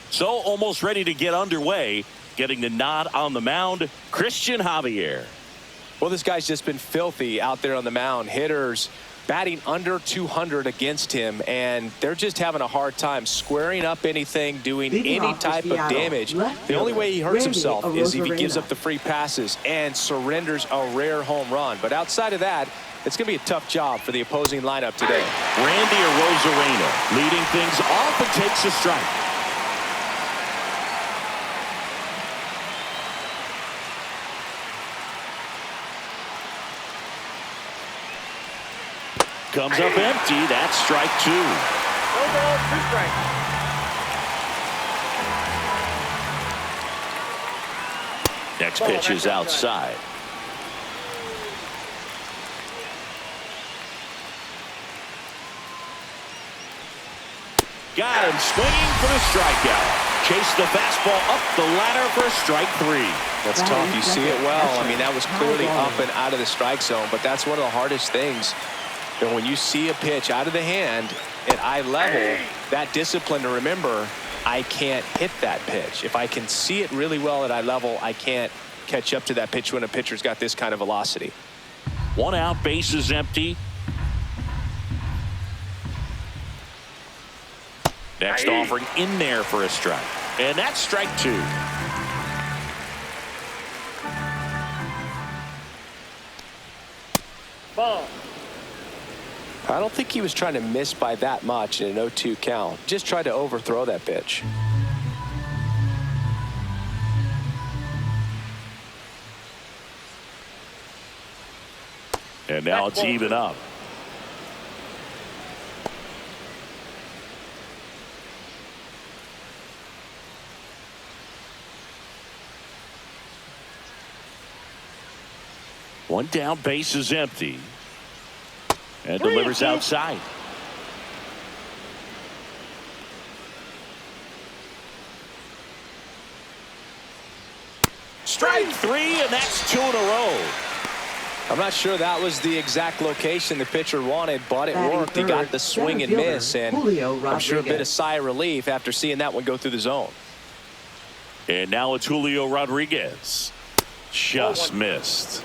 So almost ready to get underway. Getting the nod on the mound, Christian Javier. Well, this guy's just been filthy out there on the mound. Hitters batting under 200 against him, and they're just having a hard time squaring up anything, doing any type of damage. The only way he hurts himself is if he gives up the free passes and surrenders a rare home run. But outside of that, it's going to be a tough job for the opposing lineup today. Randy Arozarena leading things off and takes a strike. Comes up empty. That's strike 2. No ball, 2 strikes. Next pitch is outside. Got him swinging for the strikeout. Chase the fastball up the ladder for strike 3. That's tough. You see it well. I mean, that was clearly up and out of the strike zone, but that's one of the hardest things. And when you see a pitch out of the hand at eye level, that discipline to remember, I can't hit that pitch. If I can see it really well at eye level, I can't catch up to that pitch when a pitcher's got this kind of velocity. 1 out, bases empty. Next offering in there for a strike. And that's strike 2. Ball. I don't think he was trying to miss by that much in an 0-2 count. Just tried to overthrow that pitch. And now it's even up. One down, base is empty. And delivers outside. Strike 3, and that's 2 in a row. I'm not sure that was the exact location the pitcher wanted, but it worked. He got the swing and miss, and I'm sure a bit of sigh of relief after seeing that one go through the zone. And now it's Julio Rodriguez. Just missed.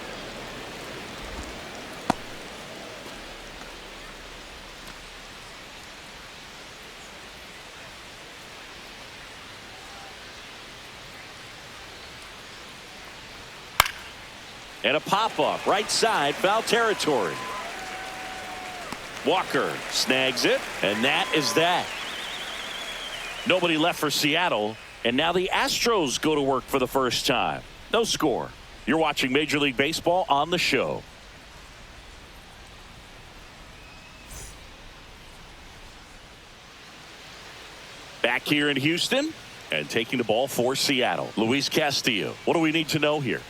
And a pop-up, right side, foul territory. Walker snags it, and that is that. Nobody left for Seattle, and now the Astros go to work for the first time. No score. You're watching Major League Baseball on the show. Back here in Houston, and taking the ball for Seattle. Luis Castillo. What do we need to know here?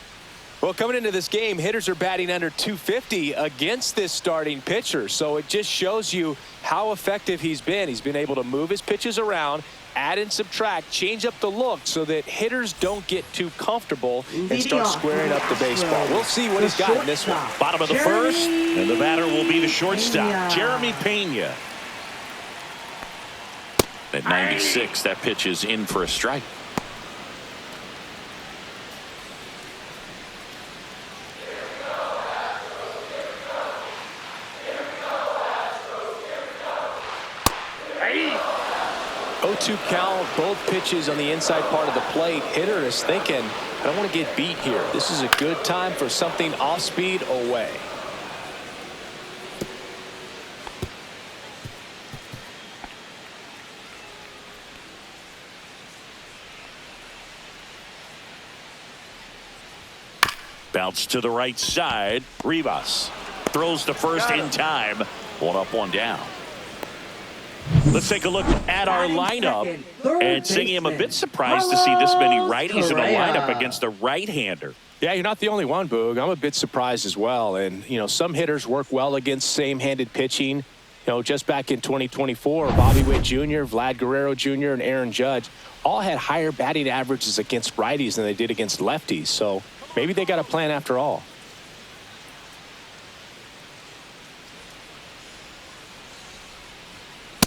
Well, coming into this game, hitters are batting under 250 against this starting pitcher. So it just shows you how effective he's been. He's been able to move his pitches around, add and subtract, change up the look so that hitters don't get too comfortable and start squaring up the baseball. We'll see what he's got in this one. Bottom of the first, and the batter will be the shortstop, Jeremy Pena. At 96, that pitch is in for a strike. To count, both pitches on the inside part of the plate. Hitter is thinking, I don't want to get beat here. This is a good time for something off speed away. Bounce to the right side. Rivas throws to first in time. 1 up, 1 down. Let's take a look at our lineup. And Singy, I'm a bit surprised to see this many righties in a lineup against a right-hander. Yeah, you're not the only one, Boog. I'm a bit surprised as well. And, you know, some hitters work well against same-handed pitching. You know, just back in 2024, Bobby Witt Jr., Vlad Guerrero Jr., and Aaron Judge all had higher batting averages against righties than they did against lefties. So maybe they got a plan after all.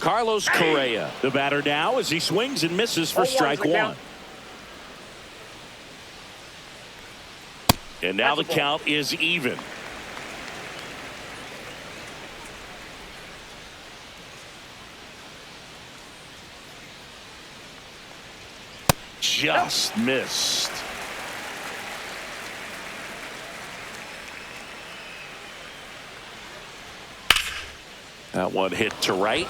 Carlos Correa, the batter now as he swings and misses for strike one. And now the count is even. Just missed. That one hit to right.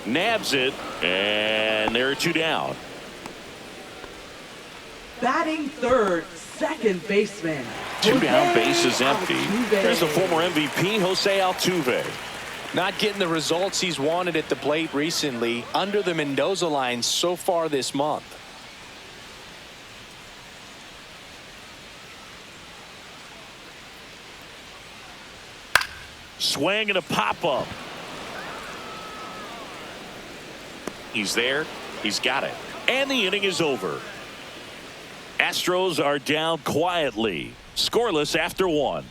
Nabs it, and there are two down. Batting third, second baseman. Two down, Jose bases empty. Altuve. Here's the former MVP, Jose Altuve. Not getting the results he's wanted at the plate recently. Under the Mendoza line so far this month. Swing and a pop-up. He's there. He's got it. And the inning is over. Astros are down quietly. Scoreless after one.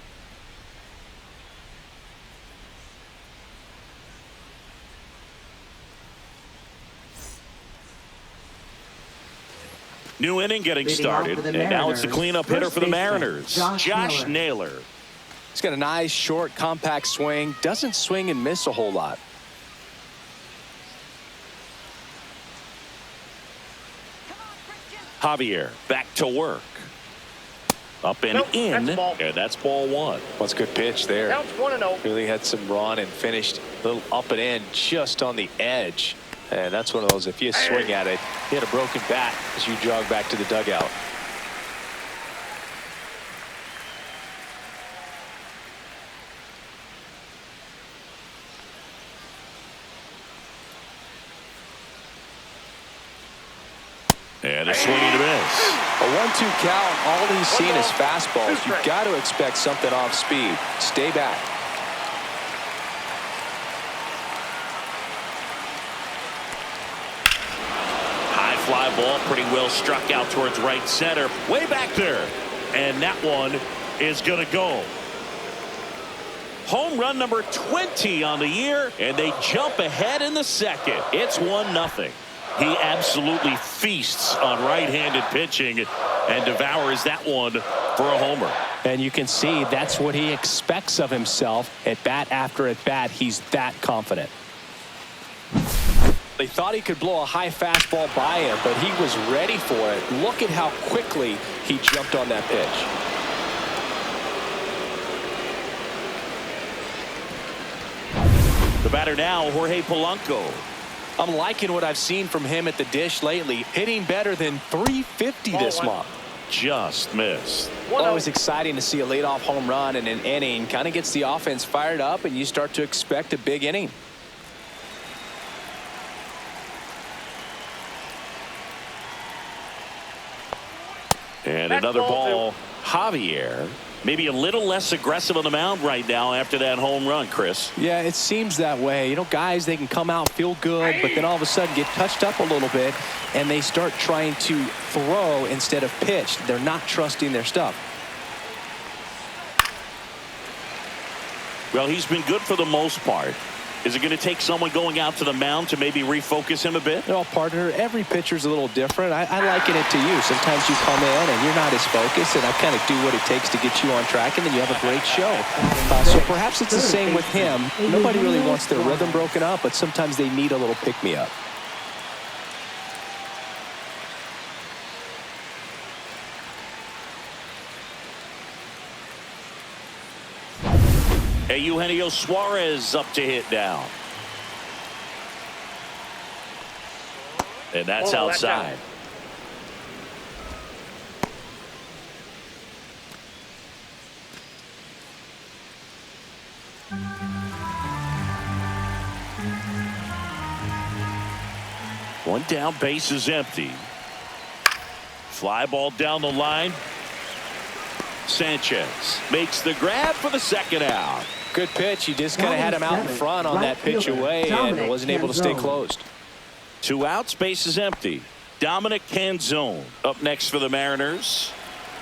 New inning getting started. And now it's the cleanup hitter for the Mariners. Josh Naylor. He's got a nice, short, compact swing. Doesn't swing and miss a whole lot. Javier back to work. Up and in. And that's ball one. What's a good pitch there. Counts 1-0. Really had some run and finished a little up and in just on the edge. And that's one of those, if you swing at it, you had a broken bat as you jog back to the dugout. And a swing and a miss. A 1-2 count. All he's seen is fastballs. You've got to expect something off speed. Stay back. High fly ball, pretty well struck out towards right center. Way back there. And that one is going to go. Home run number 20 on the year. And they jump ahead in the second. It's 1-0. He absolutely feasts on right-handed pitching and devours that one for a homer. And you can see that's what he expects of himself at bat after at bat. He's that confident. They thought he could blow a high fastball by him, but he was ready for it. Look at how quickly he jumped on that pitch. The batter now, Jorge Polanco. I'm liking what I've seen from him at the dish lately. Hitting better than .350 this month. Just missed. Always exciting to see a leadoff home run in an inning. Kind of gets the offense fired up, and you start to expect a big inning. And another ball. Javier. Maybe a little less aggressive on the mound right now after that home run, Chris. Yeah, it seems that way. You know, guys, they can come out, feel good, but then all of a sudden get touched up a little bit, and they start trying to throw instead of pitch. They're not trusting their stuff. Well, he's been good for the most part. Is it going to take someone going out to the mound to maybe refocus him a bit? Well, partner, every pitcher's a little different. I liken it to you. Sometimes you come in and you're not as focused, and I kind of do what it takes to get you on track, and then you have a great show. So perhaps it's the same with him. Nobody really wants their rhythm broken up, but sometimes they need a little pick-me-up. Hey, Eugenio Suarez up to hit now. And that's outside. One down, base is empty. Fly ball down the line. Sanchez makes the grab for the second out. Good pitch. He just kind of had him out in front on that pitch away and wasn't able to stay closed. 2 outs, base is empty. Dominic Canzone up next for the Mariners.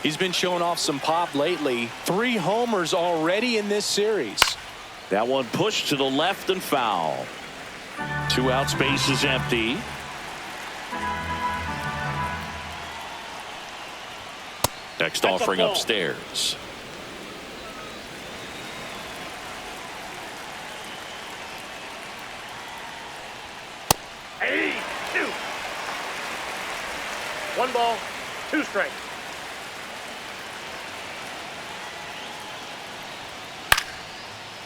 He's been showing off some pop lately. 3 homers already in this series. That one pushed to the left and foul. 2 outs, base is empty. Next offering upstairs. Hey, 2. 1 ball, 2 strikes.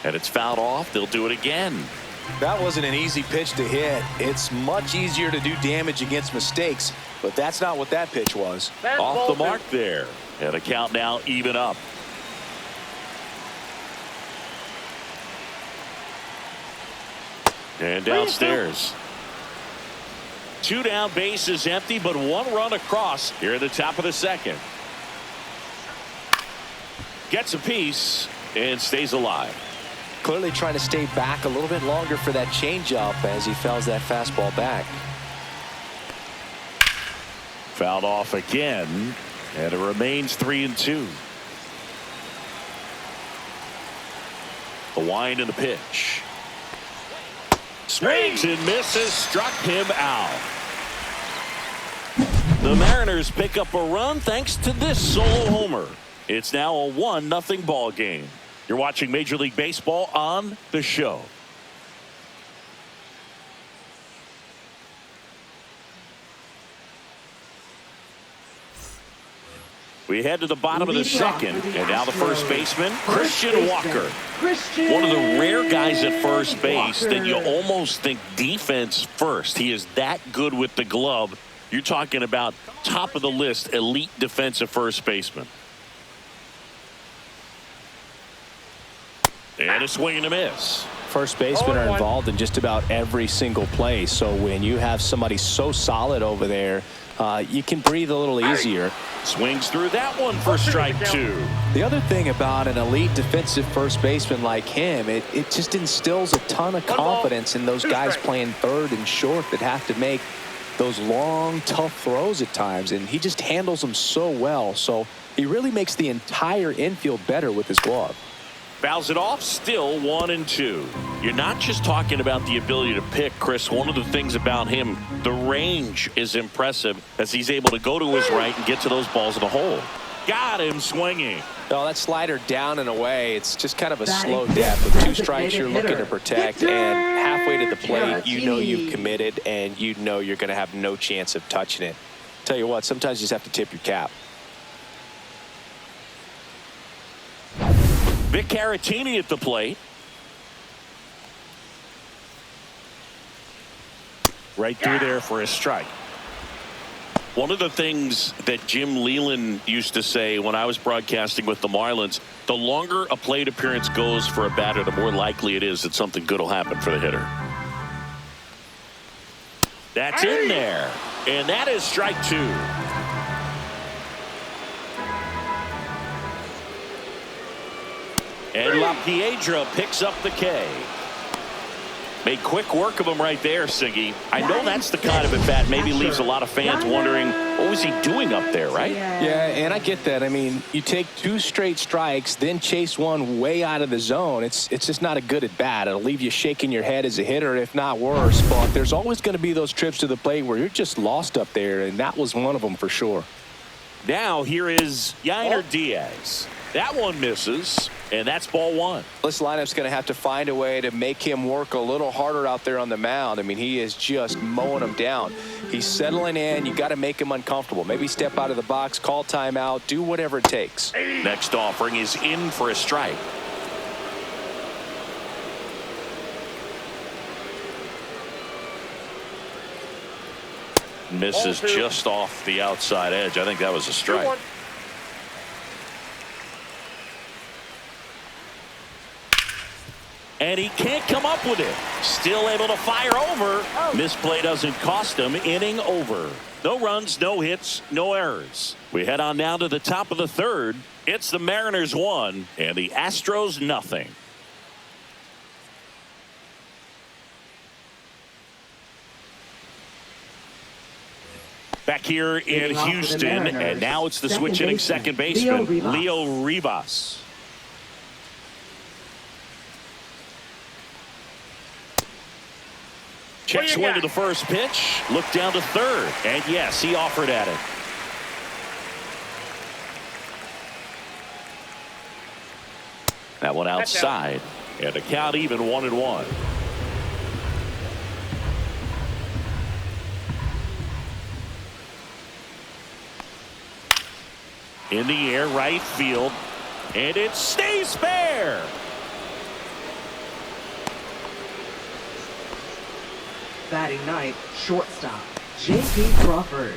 And it's fouled off. They'll do it again. That wasn't an easy pitch to hit. It's much easier to do damage against mistakes, but that's not what that pitch was. Off the mark there. And a count now even up. And downstairs. 2 down, base is empty, but 1 run across here at the top of the second. Gets a piece and stays alive. Clearly trying to stay back a little bit longer for that changeup as he fouls that fastball back. Fouled off again, and it remains 3-2. The wind and the pitch. Swings and misses, struck him out. The Mariners pick up a run thanks to this solo homer. It's now a 1-0 ball game. You're watching Major League Baseball on The Show. We head to the bottom of the second, and now the first baseman, Christian Walker. One of the rare guys at first base that you almost think defense first. He is that good with the glove. You're talking about top of the list, elite defensive first baseman. And a swing and a miss. First basemen are involved in just about every single play, so when you have somebody so solid over there, you can breathe a little easier. Swings through that one for strike 2. The other thing about an elite defensive first baseman like him, it just instills a ton of confidence in those guys playing third and short that have to make those long, tough throws at times, and he just handles them so well. So he really makes the entire infield better with his glove. Fouls it off, still 1-2. You're not just talking about the ability to pick, Chris. One of the things about him, the range is impressive as he's able to go to his right and get to those balls in the hole. Got him swinging. No, that slider down and away, it's just kind of a slow death. With 2 strikes, you're looking to protect, and halfway to the plate, you know you've committed, and you know you're going to have no chance of touching it. Tell you what, sometimes you just have to tip your cap. Vic Caratini at the plate. Right through there for a strike. One of the things that Jim Leland used to say when I was broadcasting with the Marlins, the longer a plate appearance goes for a batter, the more likely it is that something good will happen for the hitter. That's in there. And that is strike 2. And La Piedra picks up the K. Made quick work of him right there, Siggy. I know that's the kind of at-bat maybe leaves a lot of fans wondering, what was he doing up there, right? Yeah, and I get that. I mean, you take 2 straight strikes, then chase one way out of the zone. It's just not a good at-bat. It'll leave you shaking your head as a hitter, if not worse. But there's always going to be those trips to the plate where you're just lost up there, and that was one of them for sure. Now here is Yainer Diaz. That one misses, and that's ball 1. This lineup's going to have to find a way to make him work a little harder out there on the mound. I mean, he is just mowing him down. He's settling in. You got to make him uncomfortable. Maybe step out of the box, call timeout, do whatever it takes. Next offering is in for a strike. Misses just off the outside edge. I think that was a strike. And he can't come up with it. Still able to fire over. Misplay doesn't cost him. Inning over. No runs, no hits, no errors. We head on now to the top of the third. It's the Mariners 1 and the Astros nothing. Back here in Houston, and now it's the switch hitting second baseman, Leo Rivas. Check swing to the first pitch. Look down to third. And yes, he offered at it. That one outside. And the count even 1-1. In the air, right field. And it stays fair. Batting ninth, shortstop, J.P. Crawford.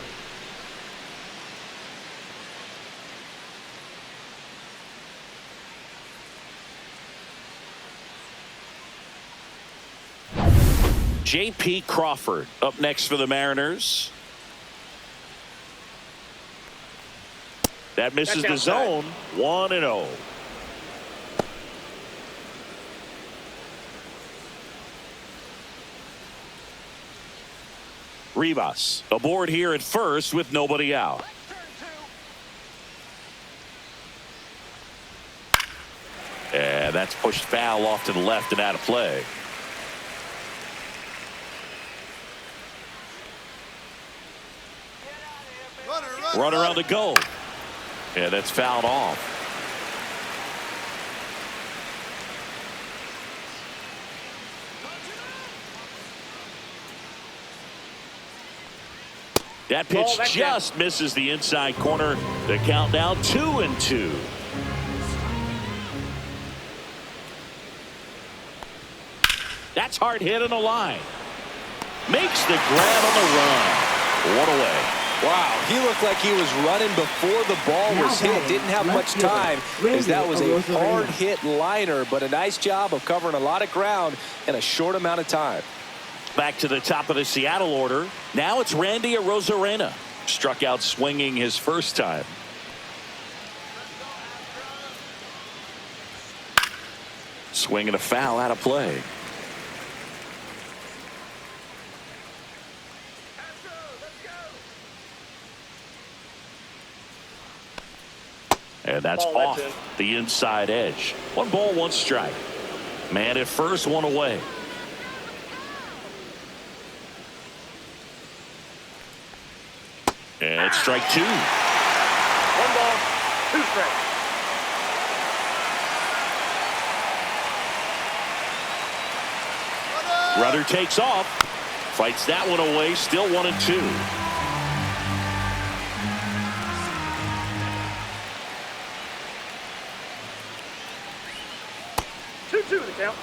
J.P. Crawford up next for the Mariners. That misses the zone. 1-0. Rivas aboard here at first with nobody out. And that's pushed foul off to the left and out of play. Runner on the go. And that's fouled off. That pitch just misses the inside corner. The count now 2-2. That's hard hit on the line. Makes the grab on the run. One away. Wow, he looked like he was running before the ball was hit. Didn't have much time as that was a hard hit liner, but a nice job of covering a lot of ground in a short amount of time. Back to the top of the Seattle order. Now it's Randy Arozarena. Struck out swinging his first time. Swing and a foul out of play. And that's off the inside edge. 1 ball, 1 strike. Man at first, 1 away. And it's strike 2. 1 ball, 2 strikes. Runner takes off. Fights that one away. Still 1-2. 2-2 the count.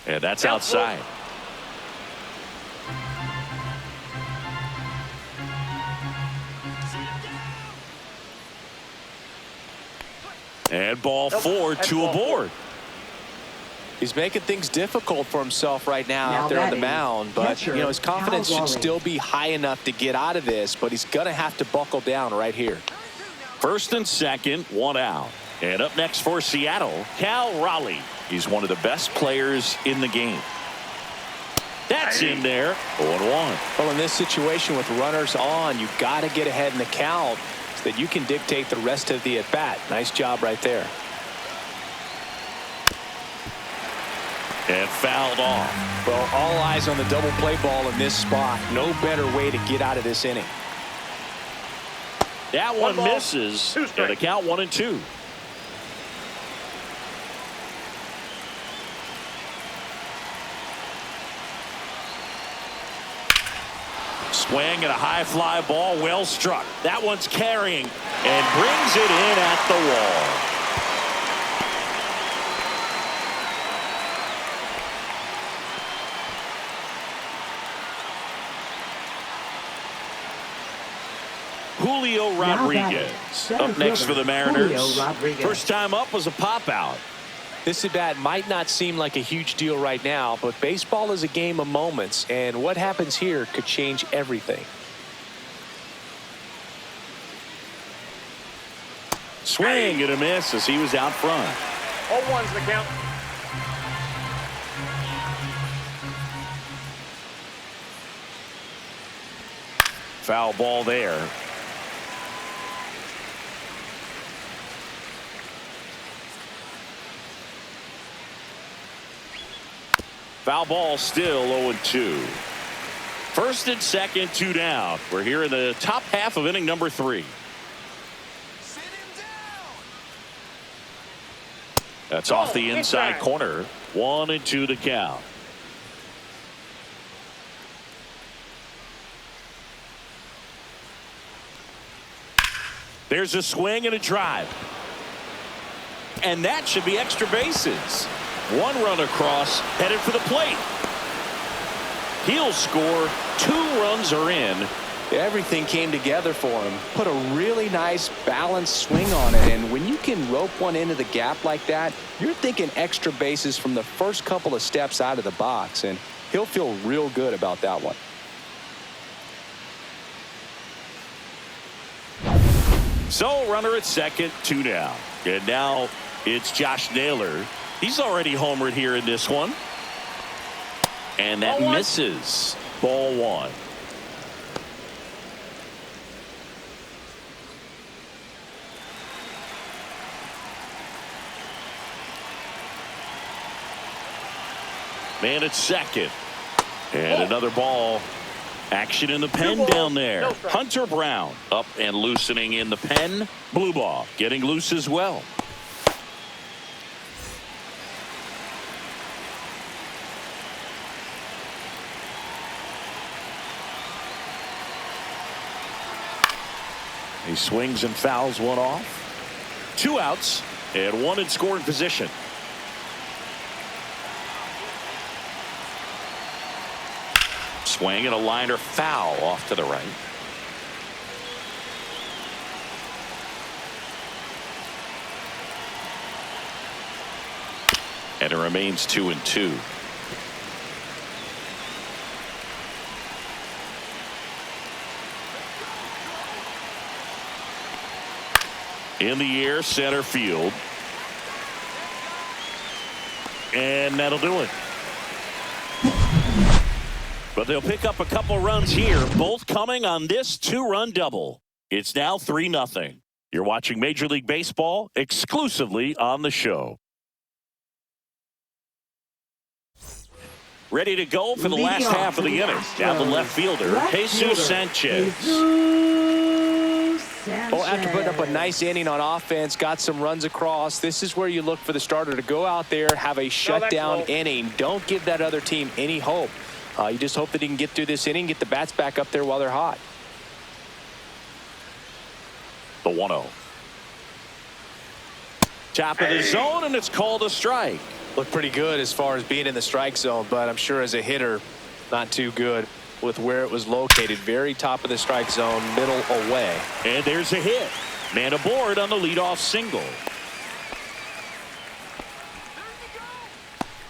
And that's outside. And ball 4, 2 aboard. He's making things difficult for himself right now out there on the mound, but you know his confidence should still be high enough to get out of this, but he's going to have to buckle down right here. First and second, 1 out. And up next for Seattle, Cal Raleigh. He's one of the best players in the game. That's in there. 0-1. Well, in this situation with runners on, you've got to get ahead in the count so that you can dictate the rest of the at-bat. Nice job right there. And fouled off. Well, all eyes on the double play ball in this spot. No better way to get out of this inning. That one misses. And the count 1-2. Swing and a high fly ball, well struck. That one's carrying and brings it in at the wall. Julio Rodriguez up next for the Mariners. First time up was a pop out. This at bat might not seem like a huge deal right now, but baseball is a game of moments, and what happens here could change everything. Swing and a miss as he was out front. All 1's the count. Foul ball there. Foul ball, still 0-2. First and second, 2 down. We're here in the top half of inning number 3. That's off the inside corner. 1-2 to count. There's a swing and a drive. And that should be extra bases. 1 run across, headed for the plate. He'll score. 2 runs are in. Everything came together for him. Put a really nice balanced swing on it. And when you can rope one into the gap like that, you're thinking extra bases from the first couple of steps out of the box. And he'll feel real good about that one. So runner at second, 2 down. And now it's Josh Naylor. He's already homered here in this one. And that misses. Ball 1. Man at second. And another ball. Action in the pen down there. Hunter Brown up and loosening in the pen. Blue ball getting loose as well. He swings and fouls one off. 2 outs and 1 in scoring position. Swing and a liner foul off to the right. And it remains 2-2. In the air, center field. And that'll do it. But they'll pick up a couple runs here, both coming on this 2-run double. It's now 3-0. You're watching Major League Baseball exclusively on the show. Ready to go for the last half of the inning. Down the left fielder, Jesus Sanchez. Well, after putting up a nice inning on offense, got some runs across, this is where you look for the starter to go out there, have a shutdown inning. Don't give that other team any hope. You just hope that he can get through this inning, get the bats back up there while they're hot. The 1-0. Top of the zone, and it's called a strike. Looked pretty good as far as being in the strike zone, but I'm sure as a hitter, not too good with where it was located. Very top of the strike zone, middle away. And there's a hit. Man aboard on the leadoff single.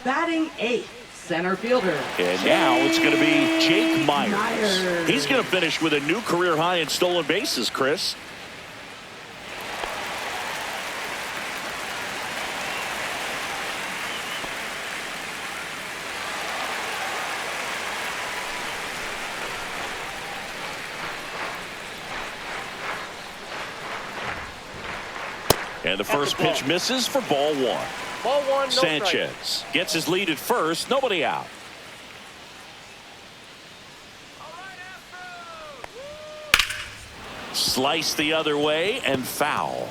Batting 8th, center fielder. And now it's going to be Jake Myers. He's going to finish with a new career high in stolen bases, Chris. And the first pitch misses for ball 1. Ball 1, no Sanchez strike. gets his lead at first. Nobody out. Slice the other way and foul.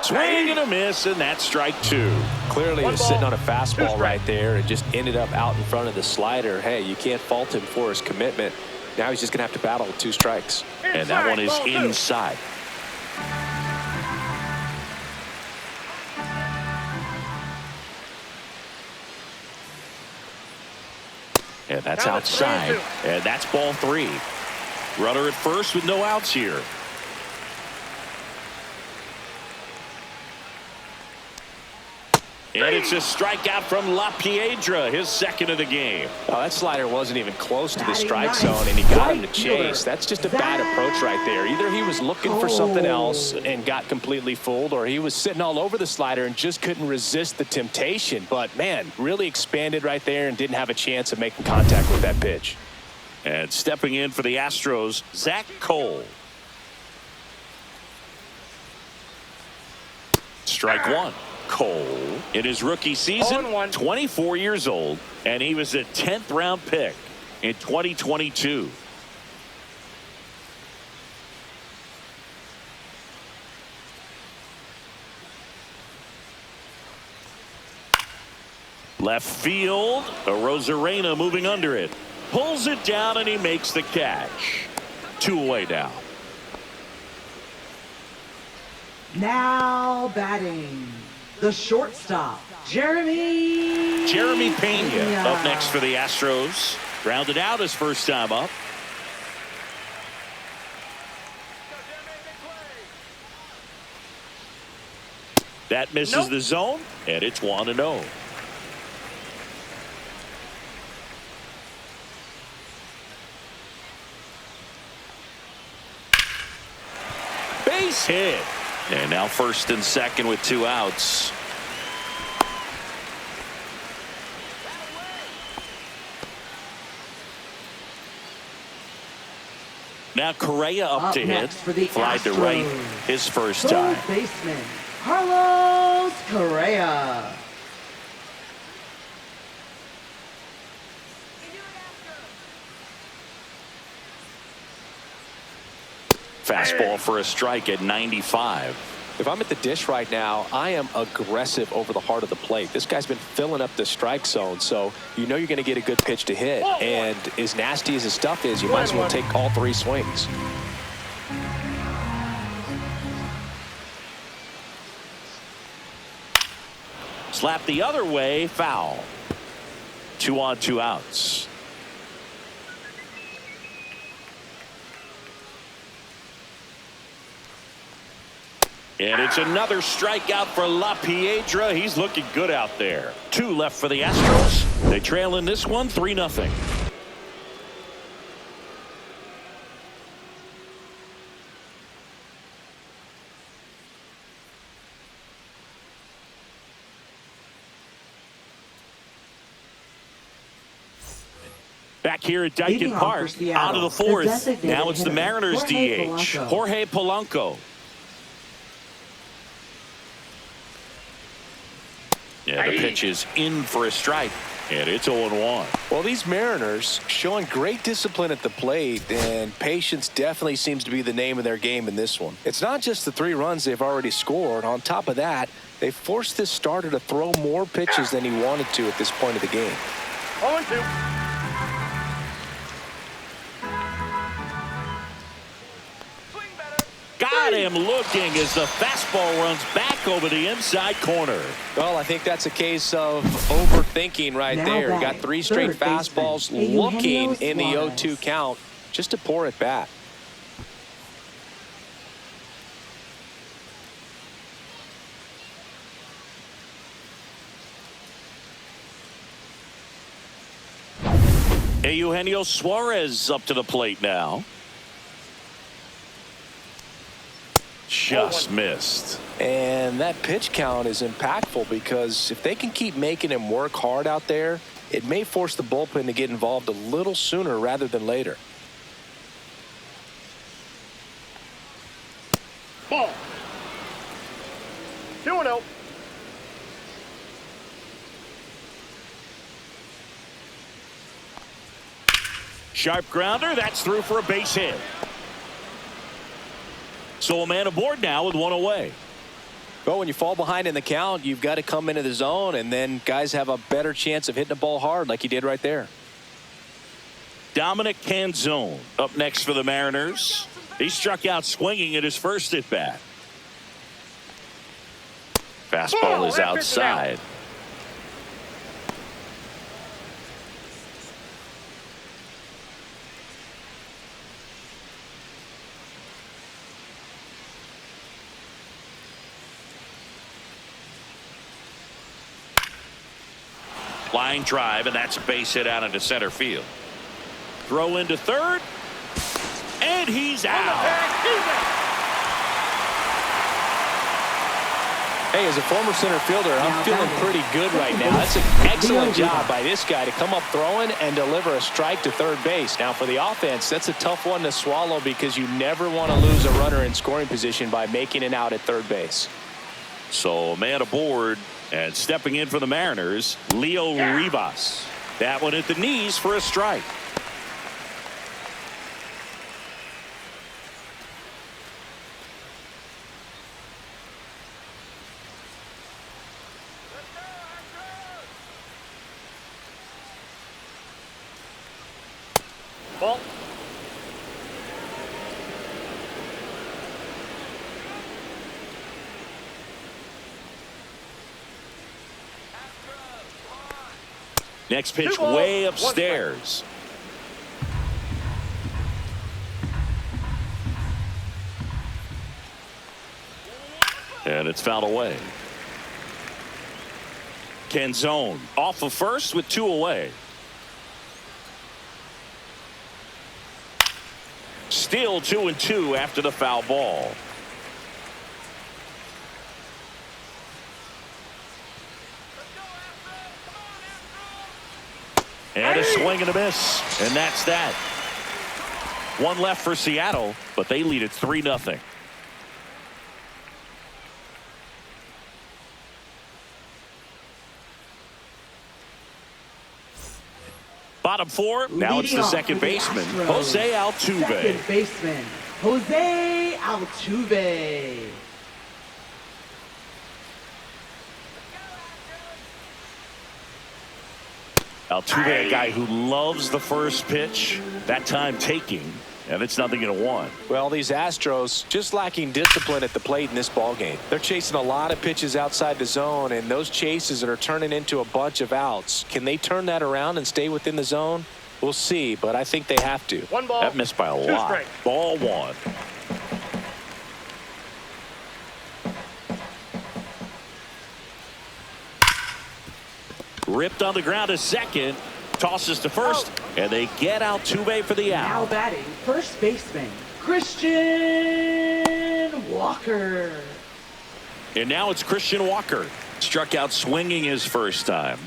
Swing and a miss, and that's strike 2. Clearly he was sitting on a fastball right there and just ended up out in front of the slider. Hey, you can't fault him for his commitment. Now he's just going to have to battle with 2 strikes. And that one is inside. And that's outside. And that's ball 3. Runner at first with no outs here. And it's a strikeout from La Piedra, his second of the game. Oh, that slider wasn't even close to the strike zone, and he got him to chase. That's just a bad approach right there. Either he was looking for something else and got completely fooled, or he was sitting all over the slider and just couldn't resist the temptation. But, man, really expanded right there and didn't have a chance of making contact with that pitch. And stepping in for the Astros, Zach Cole. Strike one. Cole, in his rookie season, 0-1. 24 years old, and he was a 10th round pick in 2022. Left field, Rosarena moving under it. Pulls it down and he makes the catch. 2 away now. Now batting, the shortstop, Jeremy Pena up next for the Astros. Grounded out his first time up. That misses the zone, and it's 1-0. Base hit. And now first and second with 2 outs. Now Correa up to hit. Fly to right his first time. Third baseman, Carlos Correa. Fastball for a strike at 95. If I'm at the dish right now, I am aggressive over the heart of the plate. This guy's been filling up the strike zone, so you know you're going to get a good pitch to hit. And as nasty as his stuff is, you might as well take all 3 swings. Slap the other way, foul. 2 on, 2 outs. And it's another strikeout for La Piedra. He's looking good out there. 2 left for the Astros. They trail in this one 3-0. Back here at Dyken Park, out of the 4th. Now it's the Mariners DH, Jorge Polanco. Yeah, the pitch is in for a strike, and it's 0-1. Well, these Mariners showing great discipline at the plate, and patience definitely seems to be the name of their game in this one. It's not just the 3 runs they've already scored. On top of that, they forced this starter to throw more pitches than he wanted to at this point of the game. 0-2. Got him looking as the fastball runs back over the inside corner. Well, I think that's a case of overthinking right there. Got 3 straight fastballs looking in the 0-2 count just to pour it back. Eugenio Suarez up to the plate now. Just missed. And that pitch count is impactful because if they can keep making him work hard out there, it may force the bullpen to get involved a little sooner rather than later. Ball. 2-0. Sharp grounder. That's through for a base hit. So a man aboard now with 1 away. Well, when you fall behind in the count, you've got to come into the zone, and then guys have a better chance of hitting the ball hard like you did right there. Dominic Canzone up next for the Mariners. He struck out swinging at his first at bat. Fastball is outside. Line drive, and that's a base hit out into center field. Throw into third, and he's out. Hey, as a former center fielder, I'm feeling pretty good right now. That's an excellent job by this guy to come up throwing and deliver a strike to third base. Now, for the offense, that's a tough one to swallow because you never want to lose a runner in scoring position by making it out at third base. So a man aboard, and stepping in for the Mariners, Leo Rivas. That one at the knees for a strike. Ball. Next pitch way upstairs. And it's fouled away. Canzone off of first with 2 away. Still 2-2 after the foul ball. And a swing and a miss. And that's that. One left for Seattle, but they lead it 3-0. Bottom 4. Now it's the second baseman, Jose Altuve. Second baseman, Jose Altuve. Altuve, a guy who loves the first pitch, that time taking, and it's 0-1. Well, these Astros just lacking discipline at the plate in this ball game. They're chasing a lot of pitches outside the zone, and those chases are turning into a bunch of outs. Can they turn that around and stay within the zone? We'll see, but I think they have to. 1 ball. That missed by a lot. Strikes. Ball 1. Ripped on the ground to second. Tosses to first. And they get Altuve for the Now out. batting, first baseman, Christian Walker. And now it's Christian Walker. Struck out swinging his first time.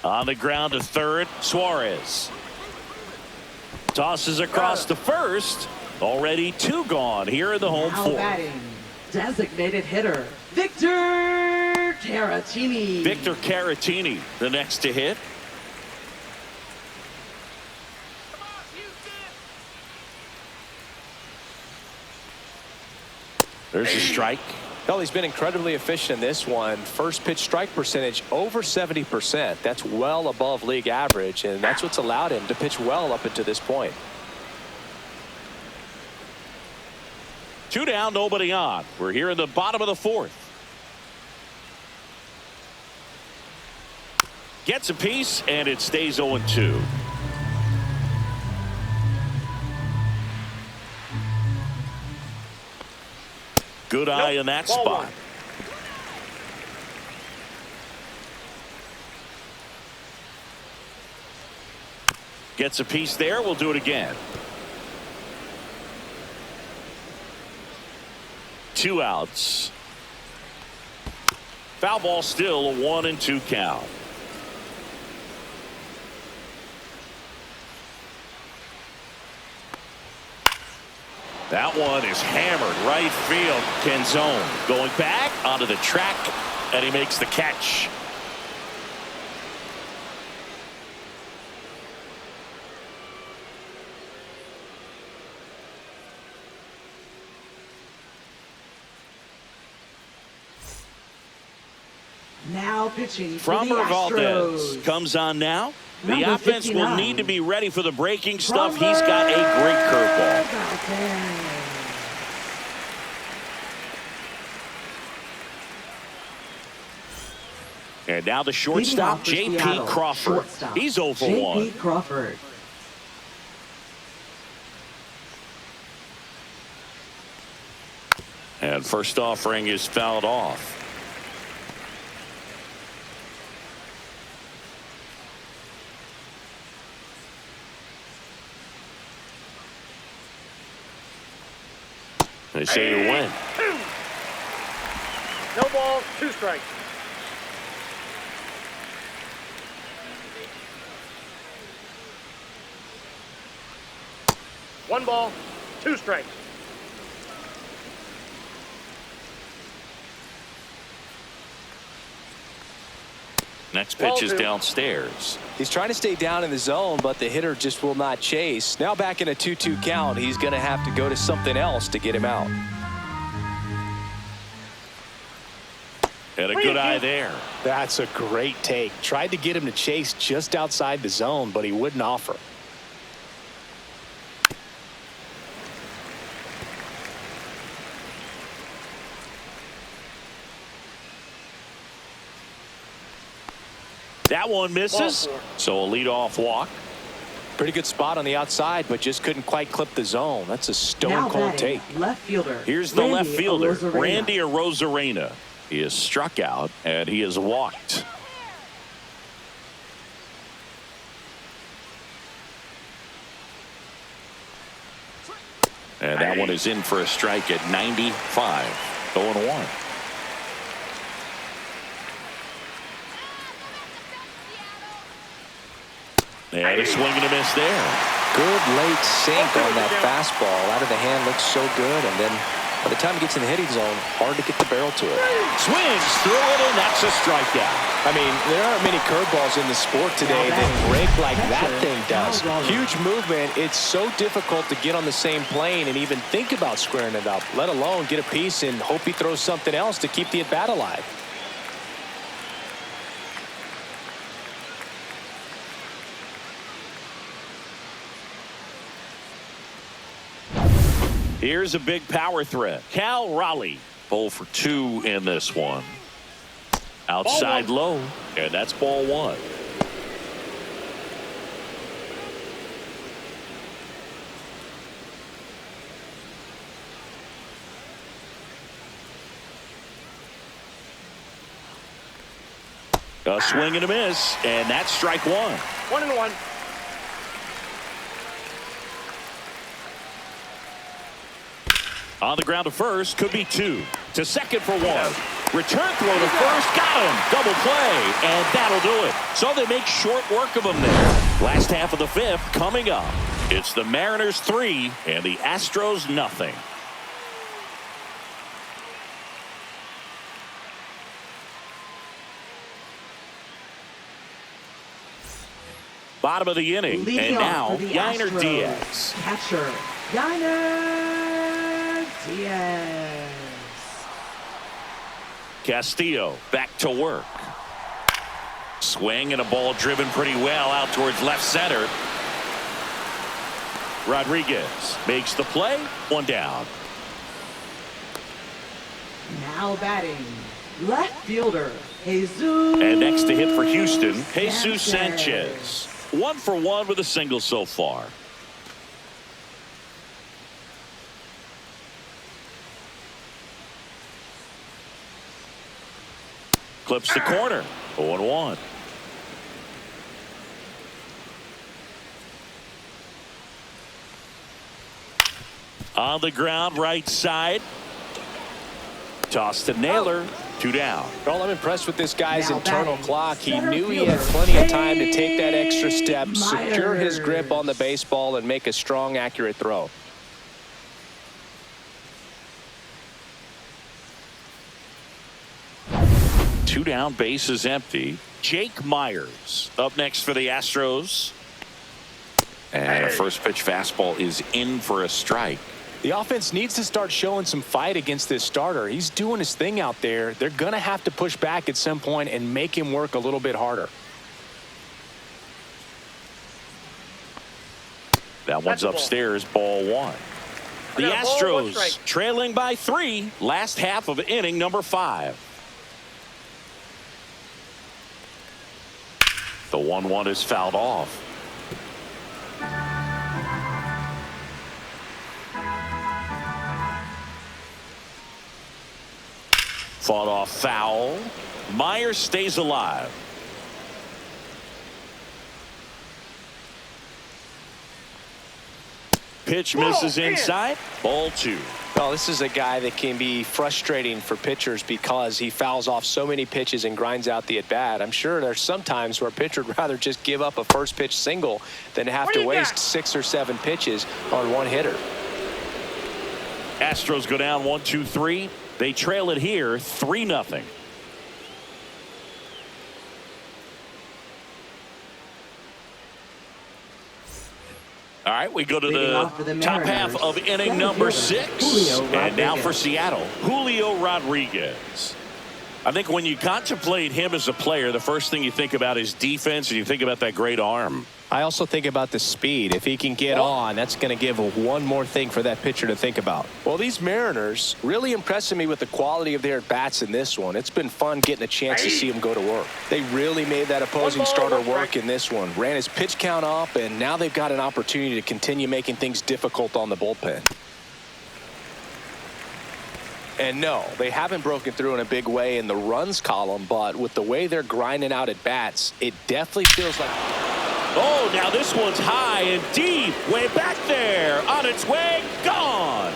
On the ground to third, Suarez. Tosses across to first. Already 2 gone here in the home Now 4. batting, designated hitter, Victor Caratini. Victor Caratini, the next to hit. There's a strike. Well, he's been incredibly efficient in this one. First pitch strike percentage over 70%. That's well above league average, and that's what's allowed him to pitch well up until this point. 2 down, nobody on. We're here in the bottom of the 4th. Gets a piece, and it stays 0-2. Good eye in that Ball spot. 1. Gets a piece there. We'll do it again. 2 outs. Foul ball, still a 1-2 count. That one is hammered right field. Canzone going back onto the track, and he makes the catch. Now pitching for Framber the Valdez Astros. comes on now. The Number offense will 59. need to be ready for the breaking stuff. He's got a great curveball. Valdez. And now the Leading shortstop, off for J.P. Seattle, Crawford. shortstop, He's 0 for 1. J.P. Crawford. And first offering is fouled off. They say you win. 2. No ball, 2 strikes. 1 ball, 2 strikes. Next pitch is downstairs. He's trying to stay down in the zone, but the hitter just will not chase. Now back in a 2-2 count, he's going to have to go to something else to get him out. And a good eye there. That's a great take. Tried to get him to chase just outside the zone, but he wouldn't offer. That one misses. So a leadoff walk. Pretty good spot on the outside, but just couldn't quite clip the zone. That's a stone cold take. Left fielder. Here's the left fielder, Randy Arozarena. Arozarena. He is struck out and he is walked. And that one is in for a strike at 95. 0-1. And a swing and a miss there. Good late sink on that fastball. Out of the hand, looks so good. And then by the time it gets in the hitting zone, hard to get the barrel to it. Swings through it, and that's a strikeout. I mean, there aren't many curveballs in the sport today that break like that thing does. Huge movement. It's so difficult to get on the same plane and even think about squaring it up, let alone get a piece and hope he throws something else to keep the at-bat alive. Here's a big power threat. Cal Raleigh, 0 for 2 in this one. Outside low, and that's ball 1. A swing and a miss, and that's strike 1. 1-1. On the ground to first, could be 2. To second for 1. Return throw to first, got him. Double play, and that'll do it. So they make short work of him there. Last half of the 5th coming up. It's the Mariners 3 and the Astros nothing. Bottom of the inning, and now Yainer Diaz. Catcher, Yainer Diaz. Castillo back to work. Swing and a ball driven pretty well out towards left center. Rodriguez makes the play. 1 down. Now batting, left fielder, Jesus. And next to hit for Houston, Jesus Sanchez. 1 for 1 with a single so far. Clips the corner. 0-1. On the ground, right side. Toss to Naylor. 2 down. Well, I'm impressed with this guy's Now internal batting, clock. He center knew he had fielder, plenty of time to take that extra step, Myers. secure his grip on the baseball, and make a strong, accurate throw. Two down, base is empty. Jake Myers up next for the Astros. And a first pitch fastball is in for a strike. The offense needs to start showing some fight against this starter. He's doing his thing out there. They're going to have to push back at some point and make him work a little bit harder. That one's upstairs, ball 1. The Astros trailing by 3, last half of inning number 5. The 1-1 is fouled off. Fought off foul. Myers stays alive. pitch misses inside. Ball 2. Well, this is a guy that can be frustrating for pitchers because he fouls off so many pitches and grinds out the at-bat. I'm sure there's some times where a pitcher would rather just give up a first pitch single than have to waste 6 or 7 pitches on one hitter. Astros go down 1-2-3. They trail it here 3-0. All right, we go to the top half of inning number 6. And now for Seattle, Julio Rodriguez. I think when you contemplate him as a player, the first thing you think about is defense, and you think about that great arm. I also think about the speed. If he can get on, that's going to give one more thing for that pitcher to think about. Well, these Mariners really impressing me with the quality of their at-bats in this one. It's been fun getting a chance to see them go to work. They really made that opposing starter work in this one. Ran his pitch count up, and now they've got an opportunity to continue making things difficult on the bullpen. And no, they haven't broken through in a big way in the runs column, but with the way they're grinding out at bats, it definitely feels like... Oh, now this one's high and deep, way back there, on its way, gone.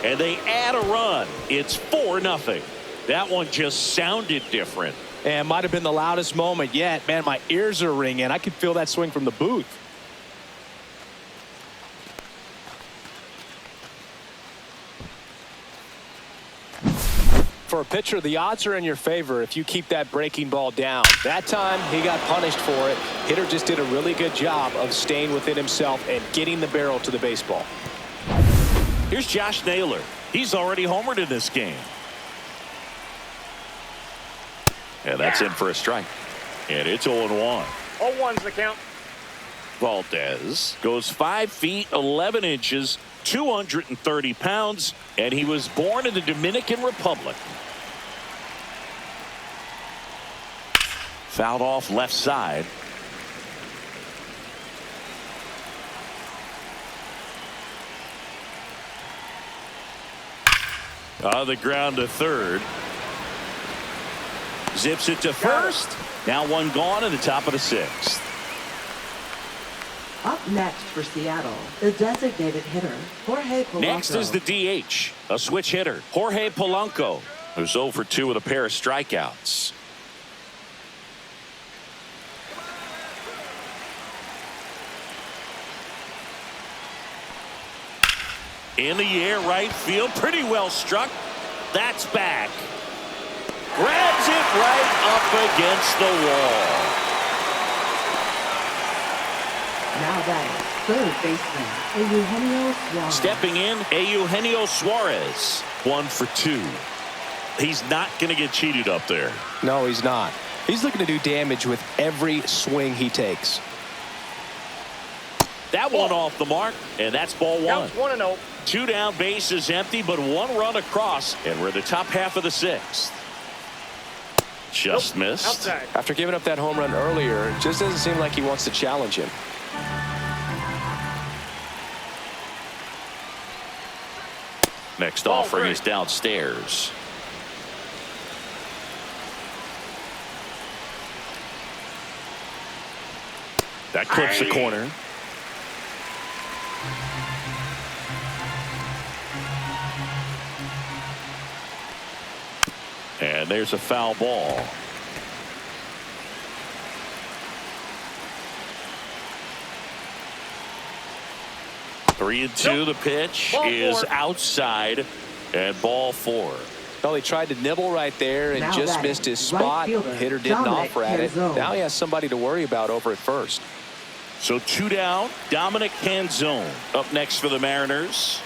And they add a run. It's 4-0. That one just sounded different. And might have been the loudest moment yet. Man, my ears are ringing. I could feel that swing from the booth. For a pitcher, the odds are in your favor if you keep that breaking ball down. That time, he got punished for it. Hitter just did a really good job of staying within himself and getting the barrel to the baseball. Here's Josh Naylor. He's already homered in this game. And that's in for a strike. And it's 0-1. 0-1's the count. Valdez goes 5 feet 11 inches, 230 pounds, and he was born in the Dominican Republic. Fouled off left side. On the ground to third. Zips it to first. Now one gone in the top of the 6th. Up next for Seattle, the designated hitter, Jorge Polanco. Next is the DH, a switch hitter, Jorge Polanco, who's 0 for 2 with a pair of strikeouts. In the air, right field, pretty well struck. That's back. Grabs it right up against the wall. Now batting, third baseman, Eugenio Suarez. Stepping in, Eugenio Suarez, 1 for 2. He's not going to get cheated up there. No, he's not. He's looking to do damage with every swing he takes. That one off the mark, and that's ball 1. Counts 1-0. 2 down, base is empty, but 1 run across, and we're in the top half of the 6th. Just missed. Outside. After giving up that home run earlier, it just doesn't seem like he wants to challenge him. Next offering is downstairs. That clips the corner. And there's a foul ball. Three and two. The pitch is outside, and ball 4. Well, he tried to nibble right there and just missed his spot. Hitter didn't offer at it. Now he has somebody to worry about over at first. So 2 down. Dominic Canzone up next for the Mariners.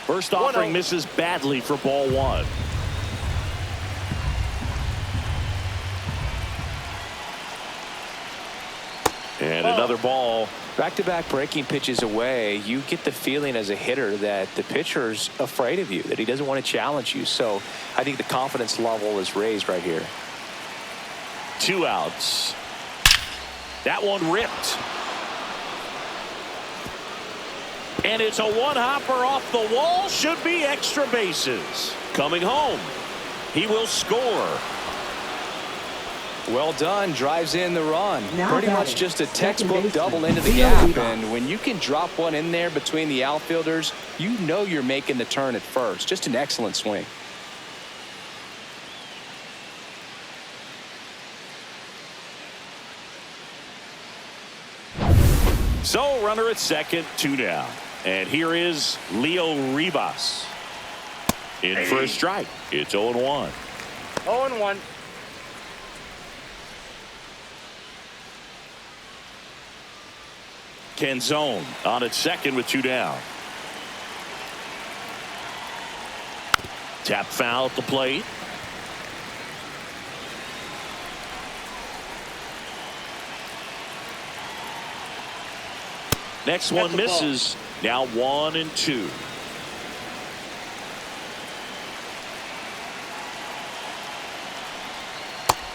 First offering misses badly for ball 1. And another ball. Back-to-back breaking pitches away, you get the feeling as a hitter that the pitcher's afraid of you, that he doesn't want to challenge you. So I think the confidence level is raised right here. 2 outs. That one ripped. And it's a one-hopper off the wall. Should be extra bases. Coming home. He will score. Well done. Drives in the run. Now Pretty much batting, just a second textbook baseman, double into the Mlb gap. Envivo. And when you can drop one in there between the outfielders, you know you're making the turn at first. Just an excellent swing. So runner at second, 2 down. And here is Leo Rivas. In for a strike. It's 0-1. 0-1. Canzone on at second with 2 down. Tap foul at the plate. Next one misses. Now 1-2.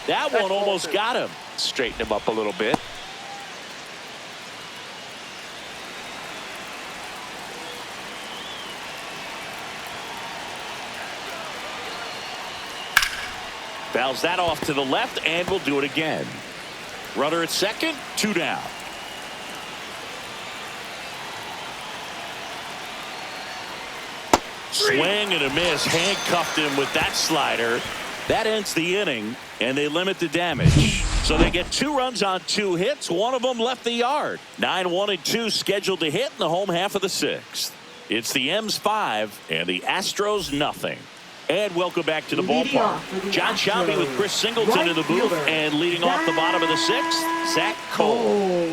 That one almost got him. Straighten him up a little bit. Fouls that off to the left, and we'll do it again. Runner at second, 2 down. Swing and a miss. Handcuffed him with that slider. That ends the inning, and they limit the damage. So they get 2 runs on 2 hits. One of them left the yard. 9-1-2 scheduled to hit in the home half of the 6th. It's the M's 5 and the Astros nothing. And welcome back to the ballpark. John Shelby with Chris Singleton in the booth, and leading off the bottom of the 6th, Zach Cole.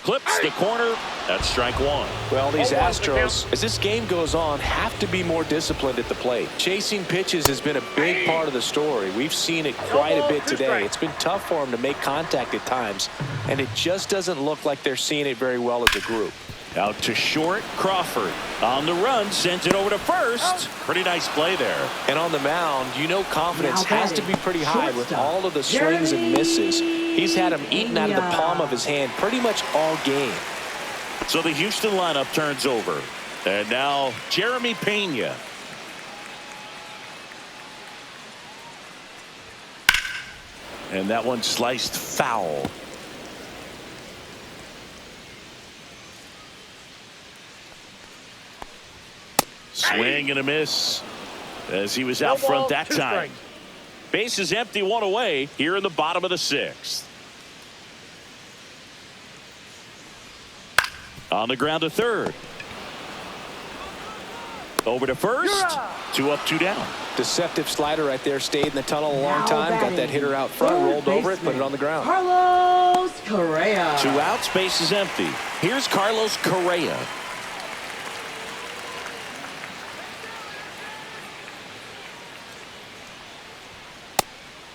Clips the corner. That's strike 1. Well, these Astros, as this game goes on, have to be more disciplined at the plate. Chasing pitches has been a big part of the story. We've seen it quite a bit today. It's been tough for them to make contact at times, and it just doesn't look like they're seeing it very well as a group. Out to short, Crawford on the run, sends it over to first. Pretty nice play there. And on the mound, you know confidence has to be pretty high with all of the swings and misses. He's had them eaten out of the palm of his hand pretty much all game. So the Houston lineup turns over. And now Jeremy Pena. And that one sliced foul. Swing and a miss as he was out front that time. Base is empty, 1 away here in the bottom of the 6th. On the ground to third. Over to first. 2 up, 2 down. Deceptive slider right there. Stayed in the tunnel a long time. Got that hitter out front, rolled over it, put it on the ground. Carlos Correa. 2 outs, base is empty. Here's Carlos Correa.